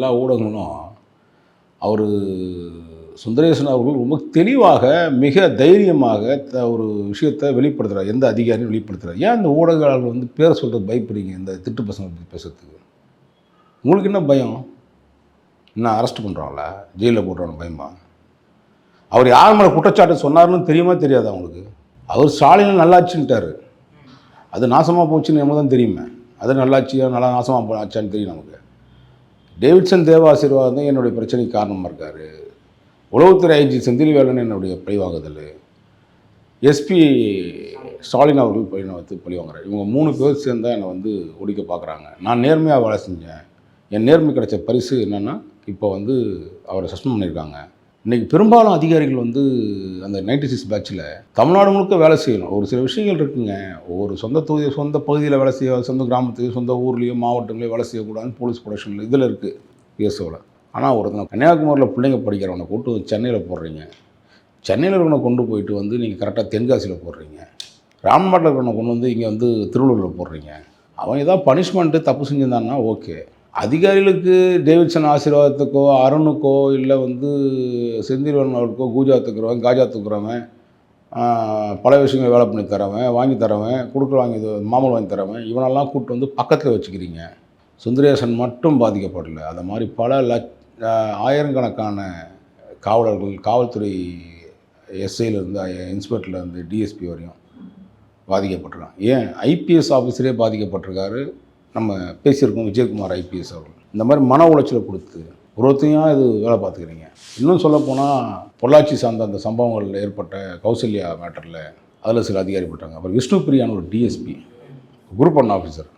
எல்லா ஊடகங்களும் அவர் சுந்தரேசன் அவர்கள் ரொம்ப தெளிவாக மிக தைரியமாக ஒரு விஷயத்தை வெளிப்படுத்துகிறார். எந்த அதிகாரியும் வெளிப்படுத்துகிறார். ஏன் அந்த ஊடகங்கள் வந்து பேரை சொல்கிறது பயப்படுறீங்க? இந்த திட்டு பசங்க பற்றி பேசுறதுக்கு உங்களுக்கு என்ன பயம்? என்ன அரெஸ்ட் பண்ணுறாங்களா? ஜெயிலில் போடுறாங்க பயமா? அவர் யார் மேலே குற்றச்சாட்டு சொன்னார்னு தெரியுமா தெரியாது அவங்களுக்கு? அவர் ஸ்டாலின் நல்லாச்சுன்ட்டார். அது நாசமாக போச்சுன்னு நம்ம தான் தெரியுமே. அது நல்லாச்சியா நல்லா நாசமாக ஆச்சான்னு தெரியும் நமக்கு. டேவிட்சன் தேவாசீர்வாதம் என்னுடைய பிரச்சனைக்கு காரணமாக இருக்கார். உளவுத்துறை ஐஜி செந்தில்வேலன் என்னுடைய பழிவாங்குதல், எஸ்பி ஸ்டாலின் அவர்கள் பழிவாங்குறாரு. இவங்க 3 பேர் சேர்ந்தால் என்னை வந்து ஒழிக்க பார்க்குறாங்க. நான் நேர்மையாக வேலை செஞ்சேன். என் நேர்மை கிடைச்ச பரிசு என்னென்னா இப்போ வந்து அவரை சஸ்பெண்ட் பண்ணியிருக்காங்க. இன்றைக்கி பெரும்பாலும் அதிகாரிகள் வந்து அந்த 96 பேட்சில் தமிழ்நாடு முழுக்க வேலை செய்யணும். ஒரு சில விஷயங்கள் இருக்குங்க. ஒரு சொந்த தொகுதி சொந்த பகுதியில் வேலை செய்ய, சொந்த கிராமத்துக்கு சொந்த ஊர்லேயோ மாவட்டங்களையோ வேலை செய்யக்கூடாதுன்னு போலீஸ் ப்ரொடக்ஷனில் இதில் இருக்குது பிஎஸ்ஓவில். ஆனால் ஒருத்தனை கன்னியாகுமரியில் பிள்ளைங்க படிக்கிறவனை கூட்டு சென்னையில் போடுறீங்க. சென்னையில் இருக்கிறவனை கொண்டு போயிட்டு வந்து நீங்கள் கரெக்டாக தென்காசியில் போடுறீங்க. ராமநாட்டில் இருக்கிறவனை கொண்டு வந்து இங்கே வந்து திருவள்ளூரில் போடுறீங்க. அவன் ஏதாவது பனிஷ்மெண்ட்டு தப்பு செஞ்சிருந்தான்னா ஓகே. அதிகாரிகளுக்கு டேவிட்சன் ஆசீர்வாதத்துக்கோ அருணுக்கோ இல்லை வந்து செந்தில்வேலன் அவர்களுக்கோ காஜா தூக்குறவன் பல விஷயங்கள் வேலை பண்ணி தரவன், வாங்கி தரவன், கொடுக்க வாங்கி மாமூல் வாங்கி தரவன், இவனெல்லாம் கூப்பிட்டு வந்து பக்கத்தில் வச்சுக்கிறீங்க. சுந்தரேசன் மட்டும் பாதிக்கப்படலை. அது மாதிரி பல ஆயிரக்கணக்கான காவலர்கள், காவல்துறை எஸ்ஐலேருந்து இன்ஸ்பெக்டர்லேருந்து டிஎஸ்பி வரையும் பாதிக்கப்பட்டிருக்கான். ஏன் ஐபிஎஸ் ஆஃபீஸரே பாதிக்கப்பட்டிருக்காரு. நம்ம பேசியிருக்கோம் விஜயகுமார் ஐபிஎஸ் அவர்கள். இந்த மாதிரி மன உளைச்சலை கொடுத்து ஒருத்தையும் இது வேலை பார்த்துக்கிறீங்க. இன்னும் சொல்லப்போனால் பொள்ளாச்சி சார்ந்த அந்த சம்பவங்களில் ஏற்பட்ட கௌசல்யா மேட்டரில் அதில் சில அதிகாரி போட்டாங்க. அப்புறம் விஷ்ணு பிரியான்னு ஒரு டிஎஸ்பி குரூப் 1 ஆஃபீஸர்,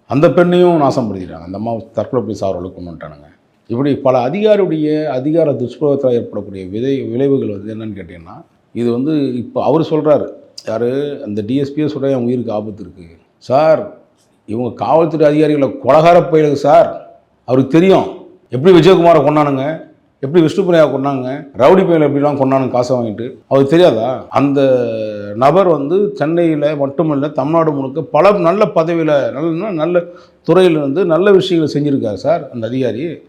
அந்த பெண்ணையும் நாசப்படுத்திட்டாங்க. அந்த அம்மா தற்கொலை போய் சாவர்களுக்கு கொண்டு வந்துட்டானுங்க. இப்படி பல அதிகாரியுடைய அதிகார துஷ்பிரயோகத்தால் ஏற்படக்கூடிய விளைவுகள் வந்து என்னென்னு கேட்டிங்கன்னா, இது வந்து இப்போ அவர் சொல்கிறாரு, யார் அந்த டிஎஸ்பியே சொல்கிற என் உயிருக்கு ஆபத்து இருக்குது சார். இவங்க காவல்துறை அதிகாரிகளை கொலகார பயிலுது சார். அவருக்கு தெரியும் எப்படி விஜயகுமாரை கொண்டானுங்க, எப்படி விஷ்ணுபிரியாவை கொண்டாங்க, ரவுடி பயில எப்படிலாம் கொண்டானுங்க காசை வாங்கிட்டு. அவருக்கு தெரியாதா? அந்த நபர் வந்து சென்னையில் மட்டுமல்ல தமிழ்நாடு முழுக்க பல நல்ல பதவியில் நல்ல துறையில் வந்து நல்ல விஷயங்களை செஞ்சுருக்காரு சார் அந்த அதிகாரி.